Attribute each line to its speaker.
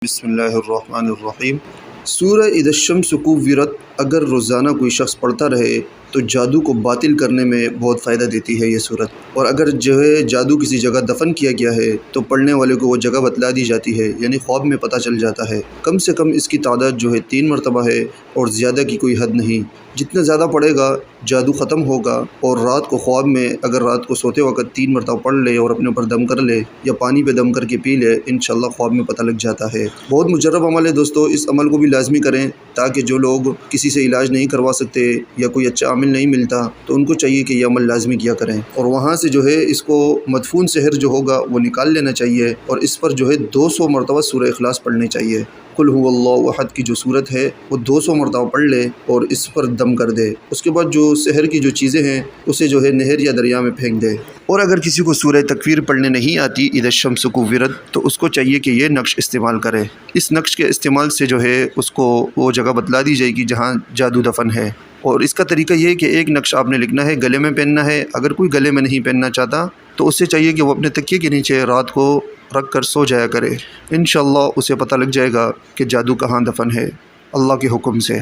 Speaker 1: बिस्मिल्लाहिर्रहमानिर्रहीम। सूरह इदश्शम्स कुव्विरत अगर रोज़ाना कोई शख्स पढ़ता रहे तो जादू को बातिल करने में बहुत फ़ायदा देती है ये सूरत। और अगर जो है जादू किसी जगह दफन किया गया है तो पढ़ने वाले को वो जगह बतला दी जाती है, यानी ख्वाब में पता चल जाता है। कम से कम इसकी तादाद जो है 3 मरतबा है और ज़्यादा की कोई हद नहीं। जितना ज़्यादा पढ़ेगा जादू ख़त्म होगा। और रात को ख्वाब में अगर रात को सोते वक्त 3 मरतबा पढ़ ले और अपने ऊपर दम कर ले या पानी पे दम करके पी ले, इंशाअल्लाह ख्वाब में पता लग जाता है। बहुत मुजर्रब अमल है दोस्तों, इस अमल को भी लाजमी करें ताकि जो लोग किसी से इलाज नहीं करवा सकते या कोई अच्छा आमिल नहीं मिलता तो उनको चाहिए कि यह अमल लाजमी किया करें। और वहाँ से जो है इसको मदफून सहर जो होगा वो निकाल लेना चाहिए और इस पर जो है 200 मरतबा सूरह इखलास पढ़नी चाहिए। कुल हुवल्लाहु अहद की जो सूरत है वो 200 मरतबा पढ़ ले और इस पर दम कर दे। उसके बाद जो सहर की जो चीज़ें हैं उसे जो है नहर या दरिया में फेंक दे। और अगर किसी को सूरह तकवीर पढ़ने नहीं आती इदश्शम्स कुव्विरत तो उसको चाहिए कि ये नक्श इस्तेमाल करे। इस नक्श के इस्तेमाल से जो है उसको वो जगह बतला दी जाएगी जहाँ जादू दफन है। और इसका तरीका ये है कि एक नक्श आपने लिखना है, गले में पहनना है। अगर कोई गले में नहीं पहनना चाहता तो उससे चाहिए कि वो अपने तकिए के नीचे रात को रख कर सो जाया करे। इंशाअल्लाह उसे पता लग जाएगा कि जादू कहाँ दफन है, अल्लाह के हुक्म से।